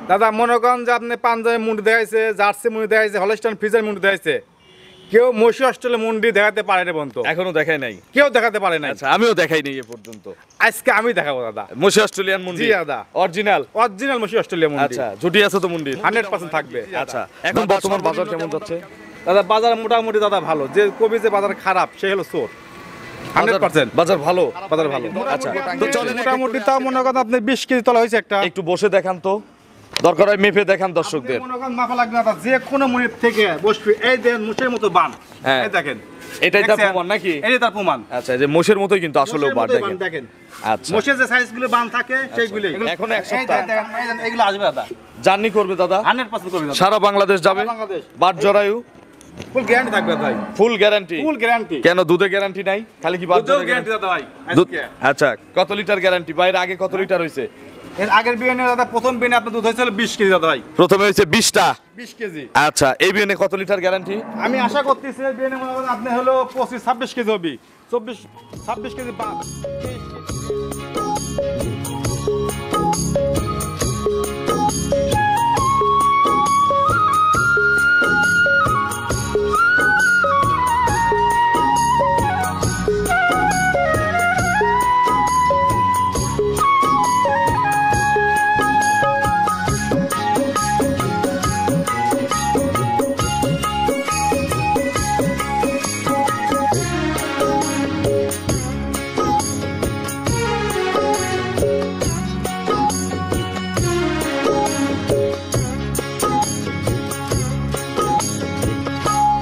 দাদা মনে করেন যে আপনি পাঞ্জাবি মুন্ডি দেখাইছে, জার্সি মুন্ডি দেখাইছে, হলস্টাইন ফ্রিজিয়ান মুন্ডি দেখাইছে, কেউ মসি অস্ট্রেলিয়া মুন্ডি দেখাতে পারে না পর্যন্ত। এখনো দেখাই নাই, কেউ দেখাতে পারে না। আচ্ছা আমিও দেখাই নাই এ পর্যন্ত। আজকে আমি দেখাবো দাদা মসি অস্ট্রেলিয়ান মুন্ডি। জি দাদা, অরিজিনাল অরিজিনাল মসি অস্ট্রেলিয়া মুন্ডি। আচ্ছা জুটি আছে তো মুন্ডি 100% থাকবে। আচ্ছা এখন বর্তমান বাজার কেমন যাচ্ছে? দাদা বাজার মোটামুটি দাদা ভালো, যে কবি যে বাজার খারাপ সে হলো চোর। 100% বাজার ভালো, বাজার ভালো। আচ্ছা তো চলেন মোটামুটি তাও মনে করেন আপনি 20 কেজি তোলা হয়েছে একটা। একটু বসে দেখান তো, দরকার হয় মেপে দেখান দর্শকদের। মনে করেন মাপা লাগবে না, যে কোনো মিনিট থেকে বসবে। এই দেখেন মুছের মতো বান, হ্যাঁ। এই দেখেন এটাই তার প্রমাণ নাকি? এই তার প্রমাণ। আচ্ছা যে মোষের মতোই কিন্তু আসলে বার দেখেন। দেখেন আচ্ছা মোষের যে সাইজগুলো বান থাকে সেইগুলো এখন এক সপ্তাহ এগুলো আসবে দাদা, জার্নি করবে দাদা 100% করবে দাদা। সারা বাংলাদেশ যাবে, বাংলাদেশ বাট জরায়ু ফুল গ্যারান্টি থাকবে ভাই, ফুল গ্যারান্টি। Full guarantee. কেন দুধে গ্যারান্টি নাই, খালি কি বাট জরায়ু গ্যারান্টি দাদা ভাই দুধ? আজকে। আচ্ছা কত লিটার গ্যারান্টি? বাইরে আগে কত লিটার হইছে? এর আগের বিয়ানে দাদা প্রথম বিয়ানে আপনার দুধ হয়েছিল 20 কেজি দাদা ভাই, প্রথমে হইছে 20টা। 20 কেজি। আচ্ছা এই বিয়ানে কত লিটার গ্যারান্টি? আমি আশা করতেছি এই বিয়ানে মনে করেন আপনি হলো 25-26 কেজি হবে, 24-26 কেজি বাদ।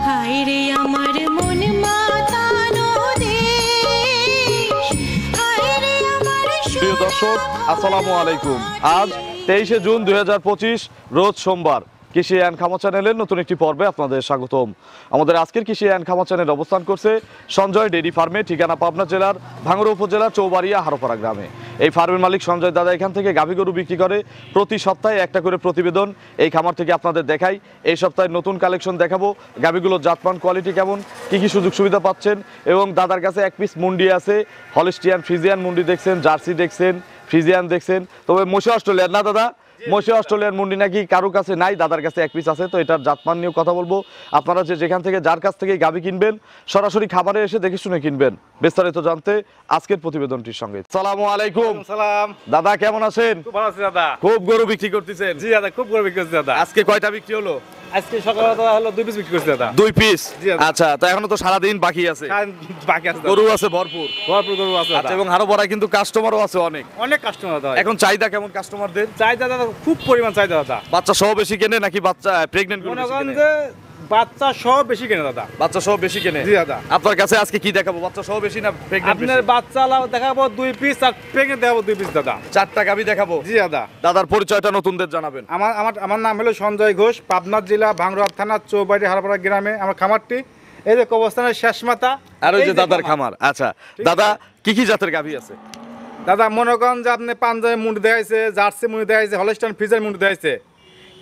হায়রে আমার মন মাতানো দেশ, হায়রে আমার প্রিয় দর্শক আসসালামু আলাইকুম। আজ 23শে জুন 2025 রোজ সোমবার। কৃষি অ্যান্ড খামার চ্যানেলের নতুন একটি পর্বে আপনাদের স্বাগতম। আমাদের আজকের কৃষি অ্যান্ড খামার চ্যানেল অবস্থান করছে সঞ্জয় ডেইরি ফার্মে, ঠিকানা পাবনা জেলার ভাঙ্গুড়া উপজেলার চৌবাড়িয়া হারোপাড়া গ্রামে। এই ফার্মের মালিক সঞ্জয় দাদা এখান থেকে গাভী গরু বিক্রি করে। প্রতি সপ্তাহে একটা করে প্রতিবেদন এই খামার থেকে আপনাদের দেখাই। এই সপ্তাহে নতুন কালেকশন দেখাবো, গাভীগুলোর জাতমান কোয়ালিটি কেমন, কি কি সুযোগ সুবিধা পাচ্ছেন, এবং দাদার কাছে এক পিস মুন্ডি আছে, হলস্টিয়ান ফ্রিজিয়ান মুন্ডি দেখছেন, জার্সি দেখছেন, ফ্রিজিয়ান দেখছেন, তবে মশি অস্ট্রেলিয়ান না দাদা, মশি অস্ট্রেলিয়ান মুন্ডি নাকি কারো কাছে নাই, দাদার কাছে এক পিস আছে। তো এটার জাতমান নিয়েও কথা বলবো। আপনারা যেখান থেকে যার কাছ থেকে গাভী কিনবেন সরাসরি খামারে এসে দেখে শুনে কিনবেন। বিস্তারিত জানতে আজকের প্রতিবেদনটির সঙ্গে। আসসালামু আলাইকুম। সালাম দাদা কেমন আছেন? খুব ভালো আছি দাদা। খুব গরু বিক্রি করতেছেন? জি দাদা খুব গরু বিক্রি করছি দাদা। আজকে কয়টা বিক্রি হলো? আজকে সকালে দাদা হলো 2 পিস বিক্রি করছি দাদা। 2 পিস। জি দাদা। আচ্ছা তো এখনো তো সারাদিন বাকি আছে, বাকি আছে দাদা। গরু আছে ভরপুর। ভরপুর গরু আছে আচ্ছা দাদা। এবং আরো বড় কিন্তু কাস্টমারও আছে অনেক। অনেক কাস্টমার দাদা। এখন চাহিদা কেমন কাস্টমারদের? চাহিদা দাদা খুব পরিমাণ চাহিদা দাদা। বাচ্চা সহ বেশি কেনে নাকি বাচ্চা প্রেগন্যান্ট গরু মনে বেশি করেন কেনে? যে বাচ্চা সব বেশি কেনে দাদা। বাচ্চা সহ বেশি কেনে? জি দাদা। আপনার কাছে আজকে কি দেখাবো, বাচ্চা সহ বেশি না প্রেগন্যান্ট বেশি? আপনার বাচ্চা দেখাবো 2 পিস আর প্রেগনেন্ট দেখাবো 2 পিস দাদা। 4টা গাভী দেখাবো। জি দাদা। দাদার পরিচয়টা নতুনদের জানাবেন। আমার নাম হলো সঞ্জয় ঘোষ, পাবনা জেলা ভাঙ্গুড়া থানা চৌবাড়ি হারোপাড়া গ্রামে আমার খামারটি। এই যে কবরস্থানের শেষ মাথা আর ওই যে দাদার খামার। আচ্ছা দাদা কি কি জাতের গাভী আছে? দাদা মনে করেন যে আপনি পাঞ্জাবি মুন্ডি দেখাইছে, জার্সি মুন্ডি দেখাইছে, হলস্টাইন ফ্রিজিয়ান মুন্ডি দেখাইছে,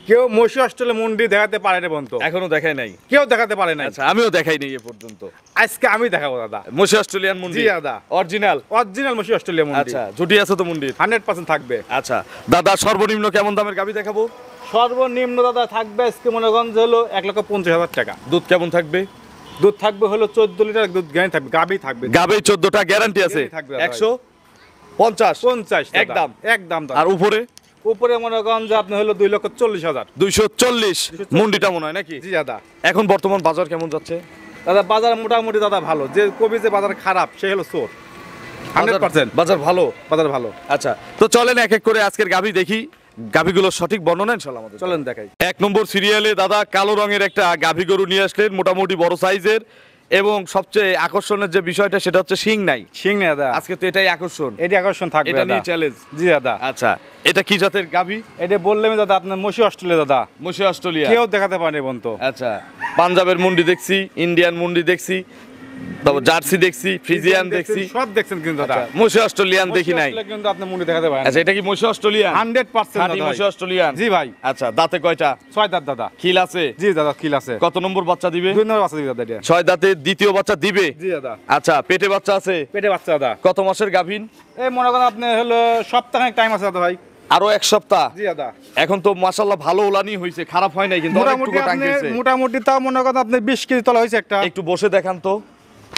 কেউ মসি অস্ট্রেলিয়া মুন্ডি দেখাতে পারে না পর্যন্ত। এখনো দেখাই নাই, কেউ দেখাতে পারে না। আচ্ছা আমিও দেখাই নাই এ পর্যন্ত। আজকে আমি দেখাবো দাদা মসি অস্ট্রেলিয়ান মুন্ডি। জি দাদা। অরিজিনাল অরিজিনাল মসি অস্ট্রেলিয়া মুন্ডি। আচ্ছা জুটি আছে তো মুন্ডির? 100% থাকবে। আচ্ছা দাদা সর্বনিম্ন কেমন দামের গাভী দেখাবো? সর্বনিম্ন দাদা থাকবে আজকে মনে করেন যে হলো 1,50,000 টাকা। দুধ কেমন থাকবে? দুধ থাকবে হলো 14 লিটার দুধ গ্যারান্টি থাকবে, গাবি থাকবে। গাভী 14টা গ্যারান্টি আছে। গ্যারান্টি থাকবে দাদা। 150 50 একদম একদম দাদা। আর উপরে? উপরে মনে করেন যে আপনি হলো 2,40,000। 240 মুন্ডিটা মনে হয় নাকি? জি দাদা। এখন বর্তমান বাজার কেমন যাচ্ছে? দাদা বাজার মোটামুটি দাদা ভালো, যে কবি যে বাজার খারাপ সে হলো চোর। 100% বাজার ভালো। বাজার ভালো। আচ্ছা তো চলেন এক এক করে আজকের গাভী দেখি, গাভীগুলোর সঠিক বর্ণনা ইনশাআল্লাহ আমাদের চলেন দেখাই। 1 নম্বর সিরিয়ালে দাদা কালো রঙের একটা গাভী গরু নিয়ে আসলেন, মোটামুটি বড় সাইজের, এবং সবচেয়ে আকর্ষণের যে বিষয়টা সেটা হচ্ছে শিং নাই। সিং না দাদা, আজকে তো এটাই আকর্ষণ, এটি আকর্ষণ থাকবে এটা দাদা। নিয়ে চ্যালেঞ্জ। জি দাদা। আচ্ছা এটা কি জাতের গাভী? এটা বললাম দাদা আপনার মসি অস্ট্রেলিয়া দাদা, মসি অস্ট্রেলিয়া। কেউ দেখাতে পারেনি বন্ত। আচ্ছা পাঞ্জাবের মুন্ডি দেখছি, ইন্ডিয়ান মুন্ডি দেখছি, তারপর জার্সি দেখছি, ফ্রিজিয়ান দেখছি, সব দেখছেন কিন্তু দাদা। মসি অস্ট্রেলিয়ান দেখি নাই। কিন্তু আপনি মুন্ডি দেখাতে পারেন। আচ্ছা এটা কি মসি অস্ট্রেলিয়ান? 100% খাঁটি দাদা। মসি অস্ট্রেলিয়ান। জি ভাই। আচ্ছা দাঁতে কয়টা? 6 দাঁত দাদা। খিল আছে? জি দাদা কিল আছে। কত নম্বর বাচ্চা দিবে? 2 নম্বর বাচ্চা দিবে দাদা এটা। 6 দাঁতে দ্বিতীয় বাচ্চা দিবে? জি দাদা। আচ্ছা পেটে বাচ্চা আছে? পেটে বাচ্চা দাদা। কত মাসের গাভীন? এই মনে করেন আপনি হলো সপ্তাহখানেক টাইম আছে দাদা ভাই। আরো এক সপ্তাহ। জি দাদা। এখন তো মাশাআল্লাহ ভালো উলানি হয়েছে, খারাপ হয় নাই কিন্তু অনেকটুকু টাঙ্গিয়েছে। মোটামুটি তাও মনে করেন আপনি 20 কেজি তলা হয়েছে একটা। একটু বসে দেখান তো,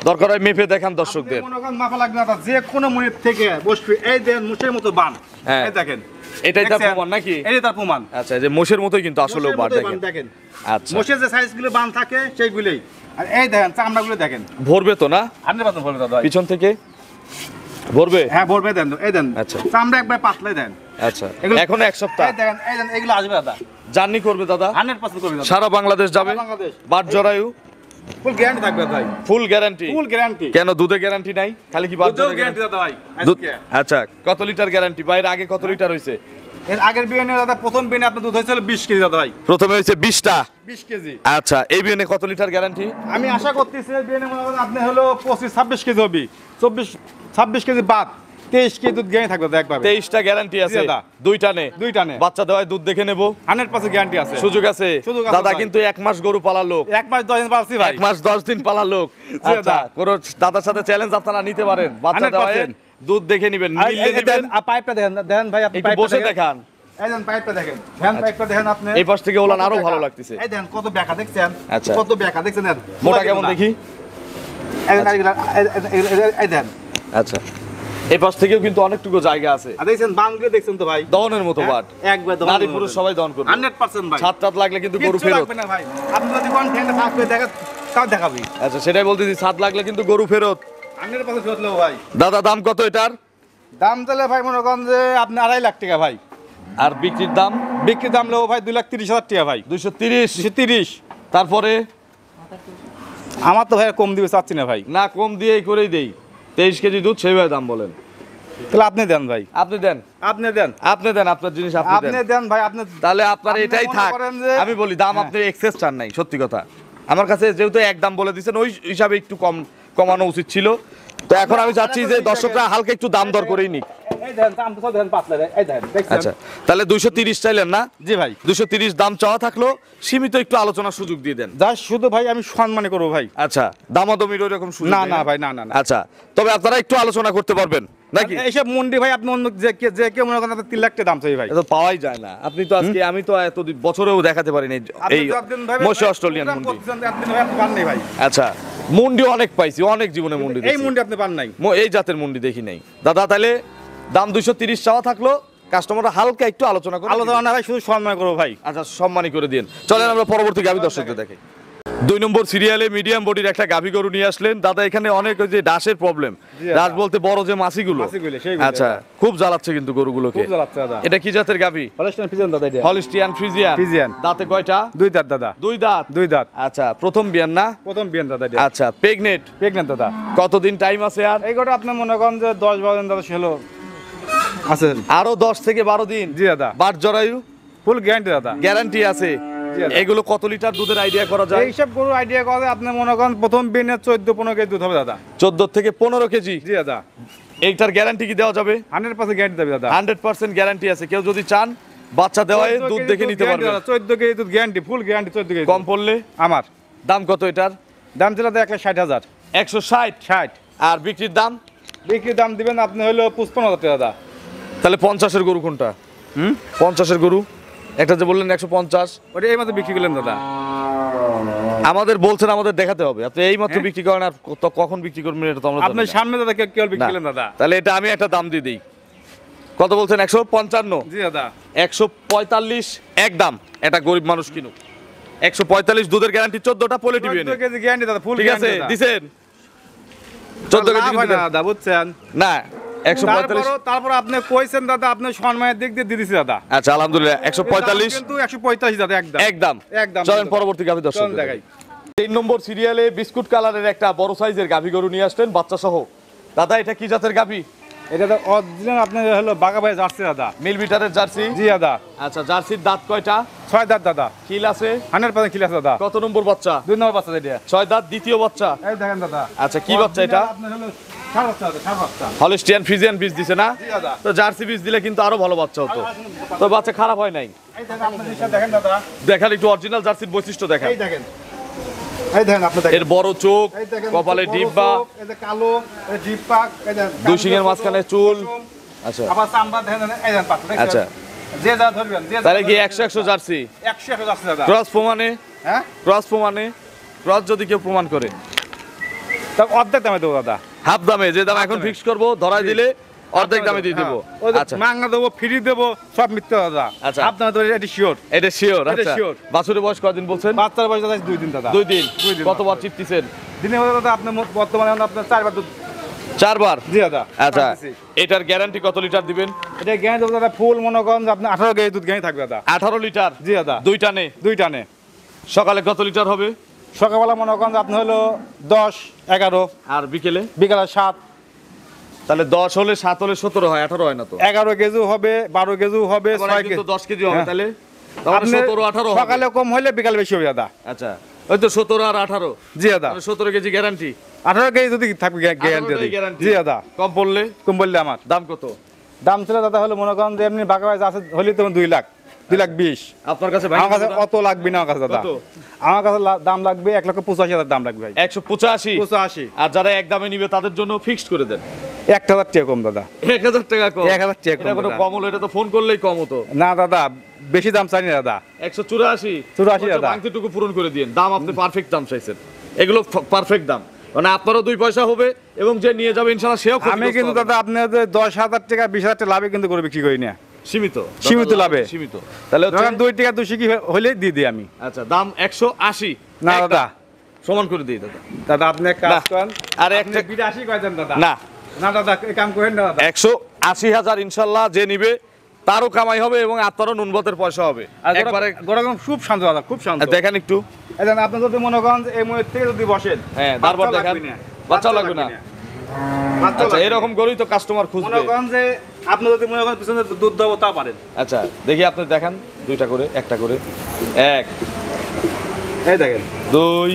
দরকার হয় মেপে দেখান দর্শকদের। মনে করেন মাপা লাগবে না দাদা, যে কোনো মুড়ির থেকে বসবে এই দেন মুষের মতো বান। হ্যাঁ। এই দেখেন, এটাই তার দেখছেন? প্রমাণ নাকি? এটাই তার প্রমাণ। আচ্ছা, এই যে মোষের মতোই কিন্তু আসলেও বার মুষের মতোই বান দেখেন। দেখেন। আচ্ছা, মোষের যে সাইজগুলো বান থাকে সেইগুলোই। আর এই দেখেন চামড়াগুলো দেখেন। ভরবে তো না? আপনি পাচ্ছেন বলবে দাদা। পিছন থেকে ভরবে? হ্যাঁ ভরবে দেন, এই দেন। আচ্ছা। চামড়া একবার পাতলাই দেন। আচ্ছা, এখন এক সপ্তাহ এই দেখেন, এই দেন, এগুলো আসবে দাদা। জার্নি করবে দাদা? 100% করবে দাদা। সারা বাংলাদেশ যাবে? সারা বাংলাদেশ। বাট জরায়ু ফুল গ্যারান্টি থাকবে ভাই। Full guarantee? Full guarantee. কেন দুধে গ্যারান্টি নাই, খালি কি বাট দুধেও জরায়ু গ্যারান্টি দাদা ভাই। দুধ? আজকে। আচ্ছা, কত লিটার গ্যারান্টি? বাইরে আগে কত লিটার হইছে? এর আগের বিয়ানে দাদা প্রথম বিয়ানে আপনার দুধ হয়েছিল 20 কেজি দাদা ভাই। প্রথমে হইছে 20টা। 20 কেজি। আচ্ছা, এই বিয়ানে কত লিটার গ্যারান্টি? আমি আশা করতেছি এই বিয়ানে মনে করেন আপনি হলো 25-26 কেজি হবে। 26 কেজি বাদ 23 কেজি দুধ গ্যারান্টি থাকবে দাদা একভাবে। 23টা গ্যারান্টি আছে? জি দাদা। দুইটা নে? দুইটা নে। বাচ্চা দেওয়ায় দুধ দেখে নেব? 100% গ্যারান্টি আছে। সুযোগ আছে? সুযোগ আছে দাদা ভাই। কিন্তু 1 মাস গরু পালা লোক, 1 মাস 10 দিন পালছি ভাই। 1 মাস 10 দিন পালা লোক। জি আচ্ছা, দাদা। কোন দাদার সাথে চ্যালেঞ্জ আপনারা নিতে পারেন, বাচ্চা 100% দেওয়ায় দুধ দেখে নেবেন, আর মিললে এই নেবেন। দেন, পাইপটা দেখেন, দেন ভাই আপনি একটু পাইপটা বসে দেখেন। দেখান। এই দেন পাইপটা দেখেন। ভ্যান পাইপটা দেখেন আপনি। এই পাশ থেকে ওলান আরো কত ভালো বেঁকা। লাগতেছে। এই দেন কত বেঁকা দেখছেন? আচ্ছা। কত বেঁকা দেখছেন দেন। মোটা কেমন দেখি? এই দেন, এই দেন। আচ্ছা, এই পাশ থেকেও কিন্তু অনেকটুকু জায়গা আছে, আর দেখছেন বাংগুলো দেখছেন তো ভাই। দহনের মতো বাট। একবার নারী পুরুষ সবাই দহন করবে। 100% ভাই। ছাদ টাদ লাগলে কিন্তু গরু কিচ্ছু ফেরত। লাগবে না ভাই। আপনি যদি কোন ফ্রেন্ডে থাকবে দেখেন তাও দেখাবি। আচ্ছা, সেটাই বলতেছি, ছাদ লাগলে কিন্তু গরু ফেরত। 100% ফেরত নেবো ভাই। দাদা দাম কত এটার? দাম তাহলে ভাই মনে করেন যে আপনি 2.5 লাখ টাকা ভাই। আর বিক্রির দাম? বিক্রির দাম নেবো ভাই 2,30,000 টাকা ভাই। 230। 230। তারপরে আমার তো ভাই কম দিবে চাচ্ছি না ভাই। না, কম দিয়েই করেই দেই। 23 কেজি দুধ সেইভাবে দাম বলেন। তাহলে আপনি দেন ভাই। আপনি দেন, আপনি দেন। আপনি দেন, আপনার জিনিস আপনি আপনি দেন। দেন ভাই, আপনি। তাহলে আপনার আপনি এটাই মনে থাক। করেন যে- আমি বলি দাম হ্যাঁ। আপনি এক্সেস চান নাই, সত্যি কথা। আমার কাছে যেহেতু এক দাম বলে দিচ্ছেন, ওই হিসাবে একটু কমানো উচিত ছিল। তো এখন আমি চাচ্ছি যে দর্শকরা হালকা একটু দাম দর করেই নিক। এই দেন দাম তো দেন পাতলা দেন। এই দেন দেখছেন? আচ্ছা, তাহলে 230 চাইলেন না? জি ভাই। 230 দাম চাওয়া থাকলো, সীমিত একটু আলোচনার সুযোগ দিয়ে দেন। যা শুধু ভাই আমি সম্মানে করবো ভাই। আচ্ছা, দামাদমির ওই রকম সুযোগ না নেই না ভাই, না না না। আচ্ছা, তবে আপনারা একটু আলোচনা করতে পারবেন নাকি? এইসব মন্ডি ভাই আপনি অন্য যে কেউ মনে করেন 3 লাখ টাকা দাম চাই ভাই। এটা তো পাওয়াই যায় না। আপনি তো আজকে, আমি তো এত বছরেও দেখাতে পারিনি এই মৎস্য অস্ট্রেলিয়ান মুন্ডি। আপনি ভাই আপনি পান নাই ভাই। আচ্ছা, মুন্ডি অনেক পাইছি, অনেক জীবনে মুন্ডি এই দেখছি। মন্ডি আপনি পান নাই। এই জাতের মুন্ডি দেখি নাই দাদা। তাহলে দাম 230 চাওয়া থাকলো, কাস্টমাররা হালকা একটু আলোচনা করে আলাদা না ভাই, শুধু সম্মান করবো ভাই। আচ্ছা, সম্মানী করে দিন। চলেন আমরা পরবর্তী গাভী দর্শকদের দেখাই। 2 নম্বর সিরিয়ালে মিডিয়াম বডির একটা গাভী গরু নিয়ে আসলেন দাদা। এখানে অনেক ওই যে ডাসের প্রবলেম, ডাস বলতে বড় যে মাছিগুলো। সেইগুলো। আচ্ছা, খুব জ্বালাচ্ছে কিন্তু গরুগুলোকে। খুব জ্বালাচ্ছে দাদা। এটা কি জাতের গাভী? হলস্টাইন ফ্রিজিয়ান দাদা এটা। Holstein Friesian. ফ্রিজিয়ান। দাঁতে কয়টা? 2 দাঁত দাদা। 2 দাঁত। 2 দাঁত। আচ্ছা, প্রথম বিয়ান না? প্রথম বিয়ান দাদা এটা। আচ্ছা, প্রেগনেন্ট? প্রেগন্যান্ট দাদা। কতদিন টাইম আছে আর? এইটা আপনি মনে করেন যে 10-12 দিন দাদা হলো আছেন। আরো 10 থেকে 12 দিন? জি দাদা। বাট জরায়ু? ফুল গ্যারান্টি দাদা। গ্যারান্টি আছে? জি দাদা। এগুলো কত লিটার দুধের আইডিয়া করা যায়? এইসব গরু আইডিয়া করে আপনি মনে করেন প্রথম বিয়ানে 14-15 কেজি দুধ হবে দাদা। 14 থেকে 15 কেজি? জি দাদা। এইটার গ্যারান্টি কি দেওয়া যাবে? 100% গ্যারান্টি দেবে দাদা। 100% গ্যারান্টি আছে। কেউ যদি চান বাচ্চা দেওয়ায় 14 দুধ কেজি দেখে নিতে guarantee পারবে। দাদা, 14 কেজি দুধ গ্যারান্টি, ফুল গ্যারান্টি 14 কেজি। কম পড়লে? আমার দাম কত এটার? দাম ছিল 1,60,000। 160? 60। আর বিক্রির দাম? বিক্রির দাম দিবেন আপনি হলো 55,000 টাকা দাদা। তাহলে 50-এর গরু কোনটা? 50-এর গরু একটা যে বললেন 150, ওটা এই মাত্র বিক্রি করলেন দাদা। আমাদের বলছেন আমাদের দেখাতে হবে। আপনি এই মাত্র হ্যাঁ। বিক্রি করেন, আর কখন বিক্রি করবেন এটা তো আমরা আপনার জানি না। সামনে দাদা কেউ বিক্রি না। করলেন দাদা। তাহলে এটা আমি একটা দাম দিয়ে দিই। কত বলছেন? 155? জি দাদা। 145 একদম। এটা গরিব মানুষ কিনুক। 145 দুধের গ্যারান্টি, 14টা পোলে টিভি 14 কেজি গ্যারান্টি দাদা, ফুল ঠিক আছে, গ্যারান্টি দিছেন? 14 কেজি হয় না দাদা, বুঝছেন? না, 145। তারপর আপনি কইছেন দাদা, আপনি সম্মানের দিক দিয়ে দিয়েছি দাদা। আচ্ছা, আলহামদুলিল্লাহ। 145 কিন্তু 185 দাদা একদম। একদম। একদম। চলেন পরবর্তী গাভী দর্শক চল দেখাই। 3 নম্বর সিরিয়ালে বিস্কুট কালারের একটা বড় সাইজের গাভী গরু নিয়ে আসলেন বাচ্চা সহ। দাদা, এটা কি জাতের গাভী? এটা তো অরিজিনাল আপনার হলো বাগাবাই জার্সি দাদা। মিল বিটারের জার্সি? জি দাদা। আচ্ছা, জার্সির দাঁত কয়টা? 6 দাঁত দাদা। কিল আছে? 100% খিল আছে দাদা। কত নম্বর বাচ্চা? 2 নম্বর বাচ্চা এটা। 6 দাঁত, দ্বিতীয় বাচ্চা। এই দেখেন দাদা। আচ্ছা, কি বাচ্চা এটা? আপনার হলো ষাঁড় বাচ্চা দাদা, ষাঁড় বাচ্চা। হলিস্টিয়ান ফ্রিজিয়ান বীজ দিছে না? জি দাদা। তো জার্সি বীজ দিলে কিন্তু আরো ভালো বাচ্চা হতো। তো বাচ্চা খারাপ হয় নাই। এই দেখেন আপনার জিনিসটা দেখেন দাদা। দেখান একটু অরিজিনাল জার্সির বৈশিষ্ট্য দেখান। এই দেখেন। এই দেখেন আপনি দেখেন। এর বড় চোখ, এই দেখেন, কপালে বড় ডিব্বা, চোখ, এই যে কালো, এই জিপ পাক, এই দেখেন। 2 শিঙের মাঝখানে চুল। আচ্ছা। আবার চামড়া দেখেন এই দেন পাতলা দেখছেন? আচ্ছা। যে যা ধরবেন যে তাহলে কি 100 জার্সি 100 যাচ্ছে দাদা ক্রস প্রমাণে হ্যাঁ ক্রস যদি কেউ প্রমাণ করে তা অর্ধেক দামে দেবো দাদা হাফ দামে যে দাম এখন ফিক্স করব ধরাই দিলে অর্ধেক দামে দিয়ে দেবো হ্যাঁ। আচ্ছা মাংনা দেবো ফ্রি দেবো সব মিথ্যা দাদা আচ্ছা। আপনার তো এটি শিওর এটা শিওর এটা আচ্ছা sure। বাছুরের বয়স কতদিন বলছেন বাচ্চার বয়স দাদা 2 দিন দাদা 2 দিন দুই দিন কতবার চিপতিছেন দিনে হলো দাদা আপনার বর্তমানে আপনার 4 বার দুধ 4 বার জি দাদা আচ্ছা টানতেছি। এটার গ্যারান্টি কত লিটার দিবেন এটা গ্যাঁ দেবো দাদা ফুল মনে করেন যে আপনার 18 কেজি দুধ গ্যাঁ থাকবে দাদা 18 লিটার জি দাদা দুই টানে দুই টানে সকালে কত লিটার হবে সকালবেলা মনে করেন যে আপনার হলো 10 11 আর বিকেলে বিকালে 7 তাহলে 10 হলে 7 হলে 17 হয় 18 হয় না তো 11 কেজি হবে 12 কেজি হবে আবার 6 একদিন কেজি তো 10 কেজি হবে হ্যাঁ। তাহলে তাহলে আপনি 17 18 হবে সকালে কম হলে বিকালে বেশি হবে দাদা আচ্ছা ওই তো 17 আর 18 জি দাদা মানে 17 কেজি গ্যারান্টি 18 কেজি যদি থাকবে গ্যারান্টি গ্যারান্টি জি দাদা কম পড়লে কম বললে আমার দাম কত দাম ছিল দাদা হলো মনে করেন যে এমনি বাঁকা বাজে আছে হলে তখন 2 লাখ 2,20,000 আপনার কাছে ভাই আমার কাছে অত লাগবে না আমার কাছে দাদা কত? আমার কাছে দাম লাগবে 1,85,000 দাম লাগবে ভাই 185 85 আর যারা এক দামে নিবে তাদের জন্য ফিক্সড করে দেন 1,000 টাকা কম দাদা 1000 টাকা কম 1000 টাকা কম এটা কোনো দাদা। কম হলো এটা তো ফোন করলেই কম হতো না দাদা বেশি দাম চাই না দাদা 184 84 দাদা। বাংতিটুকু পূরণ করে দিন দাম আপনি পারফেক্ট দাম চাইছেন এগুলো পারফেক্ট দাম মানে আপনারও 2 পয়সা হবে এবং যে নিয়ে যাবে ইনশাআল্লাহ সেও আমি ক্ষতিগ্রস্ত কিন্তু হবে না। দাদা আপনাদের 10,000 টাকা 20,000 টাকা লাভে কিন্তু করে বিক্রি করি না সীমিত সীমিত লাভে। সীমিত তাহলে হচ্ছে যখন 2 টাকা 2 কি হলেই দিয়ে দিই আমি আচ্ছা দাম 180 না একদম। দাদা সমান করে দিই দাদা দাদা আপনি এক কাজ না। করেন আর আপনি একটা 82 কয় দেন দাদা না না দাদা এই কাম করেন না দাদা 180,000 ইনশাআল্লাহ যে নিবে তারও কামাই হবে এবং আপনারও নুনবতের পয়সা হবে আর একবারে গরম খুব শান্ত দাদা খুব শান্ত দেখেন একটু এই দেন আপনি যদি মনে করেন যে এই মুহূর্তে থেকে যদি বসেন হ্যাঁ তারপর বাচ্চা দেখান লাগবে না। বাচ্চা লাগবে না বাচ্চা আচ্ছা লাগবে না। এরকম করেই তো কাস্টমার খুঁজবে মনে করেন যে আপনি যদি মনে করেন পিছনে দুধ দেবো তা পারেন আচ্ছা দেখি আপনি দেখান দুইটা করে একটা করে এক এই দেখেন দুই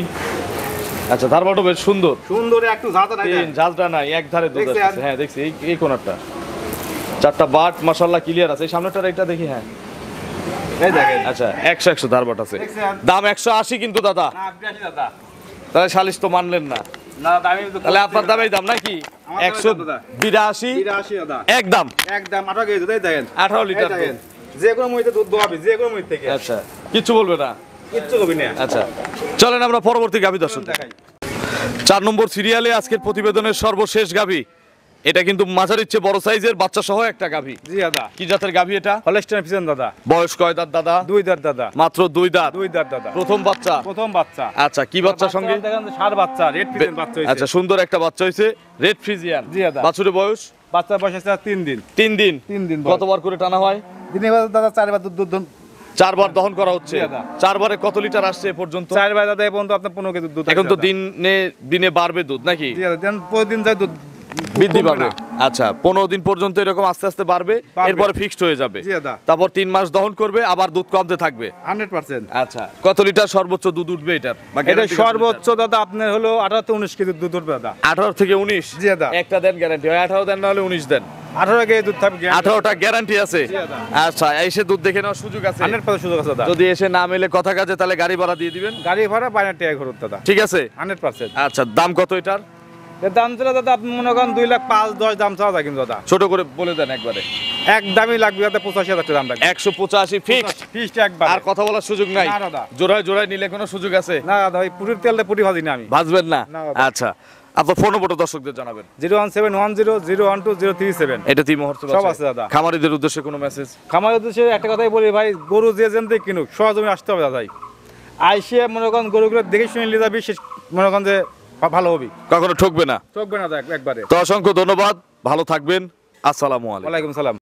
আচ্ছা তারপরটা বেশ সুন্দর সুন্দর একটু ঝাঁটা নাই তিন ঝাঁঝটা নাই এক ধারে দুধ দেখছেন? আসছে হ্যাঁ দেখছি এই কোনারটা চারটা বাট মাশাআল্লাহ ক্লিয়ার আছে এই সামনেটার একটা দেখি হ্যাঁ এই দেখেন আচ্ছা 100 ধারবাট আছে দেখছেন? দাম 180 কিন্তু দাদা না 82 দাদা তাহলে সালিশ তো মানলেন না না দামি তো তাহলে আপনার দামেই দাম নাকি আমার দামেই দাম দাদা। 182 82 দাদা একদম একদম 18 কেজি দুধ এই দেখেন 18 লিটার এই দেখেন যে কোনো মুহূর্তে দুধ দোয়াবে যে কোনো মুহূর্তে থেকে আচ্ছা কিচ্ছু বলবে না কিচ্ছু কবি না আচ্ছা চলেন আমরা পরবর্তী গাভী দর্শক দেখাই 4 নম্বর সিরিয়ালে আজকের প্রতিবেদনের সর্বশেষ গাভী এটা কিন্তু মাঝারির চেয়ে বড় সাইজের বাচ্চা সহ একটা গাভী জি দাদা কি জাতের গাভী এটা হলস্টাইন ফ্রিজিয়ান দাদা বয়স কয় দাঁত দাদা 2 দাঁত দাদা মাত্র 2 দাঁত 2 দাঁত দাদা প্রথম বাচ্চা প্রথম বাচ্চা আচ্ছা কি বাচ্চার সঙ্গে দেখেন যে ষাঁড় বাচ্চা রেড ফ্রিজিয়ান বাচ্চা হইছে আচ্ছা সুন্দর একটা বাচ্চা হয়েছে রেড ফ্রিজিয়ান জি দাদা। বাছুরের বয়স বাচ্চার বয়স আছে 3 দিন 3 দিন 3 দিন বয়স। কতবার করে টানা হয় দিনে বাদে দাদা 4 বার দুধ 4 বার দহন করা হচ্ছে জি দাদা। 4 বারে কত লিটার আসছে এ পর্যন্ত 4 বার দাদা এই পর্যন্ত আপনার 15 কেজি দুধ এখন তো আছে দাদা। দিনে দিনে বাড়বে দুধ নাকি জি দাদা দেন প্রতিদিন যায় দুধ বৃদ্ধি কমবে পাবে না। আচ্ছা 15 দিন পর্যন্ত এরকম আস্তে আস্তে বাড়বে বাড়বে। এরপরে ফিক্সড হয়ে যাবে জি দাদা। তারপর 3 মাস দহন করবে আবার দুধ কমতে থাকবে 100% আচ্ছা কত লিটার সর্বোচ্চ দুধ উঠবে এটার বা এটা guarantee কত সর্বোচ্চ দাদা আপনার হলো 18 থেকে 19 কেজি দুধ উঠবে দাদা লিটার? 18 থেকে 19 জি দাদা। একটা দেন গ্যারান্টি হয় 18 দেন না হলে 19 দেন 18 কেজি দুধ থাকবে 18টা গ্যারান্টি আছে জি দাদা। আচ্ছা এসে দুধ দেখে নেওয়ার সুযোগ আছে 100% সুযোগ আছে দাদা যদি এসে না মেলে কথা কাজে তাহলে গাড়ি ভাড়া দিয়ে দিবেন গাড়ি ভাড়া 52 টাকা খরচ দাদা ঠিক আছে 100% আচ্ছা দাম কত এটার এর দাম ছিল দাদা আপনি মনে করেন 2 লাখ 5 10 দাম চাওয়া যায় কিন্তু দাদা ছোট করে বলে দেন একবারে এক দামই লাগবে দাদা 85,000 টাকা দাম লাগবে 185 ফিক্সড ফিক্সড একবার আর কথা বলার সুযোগ নাই না, দাদা। জোড়ায় জোড়ায় নিলে কোনো সুযোগ আছে না দাদা ওই পুরির তেল দিয়ে পুরি ভাজি না আমি ভাজবেন না না, দাদা। আচ্ছা আপনার ফোন নম্বরটা দর্শকদের জানাবেন 01710012037 এটা তিন মুহূর্ত সব আছে দাদা। খামারিদের উদ্দেশ্যে কোনো মেসেজ খামার উদ্দেশ্যে একটা কথাই বলি ভাই গরু যে যেনতে কিনুক সহজমে আসতে হবে দাদাই আইসে মনে করেন গরুগুলো দেখে শুনে নিয়ে যাবি শেষ মনে করেন যে ভালো হবি কখনো ঠকবে না চোখবে না একবারে তো অসংখ্য ধন্যবাদ ভালো থাকবেন আসসালামু আলাইকুম ওয়ালাইকুম সালাম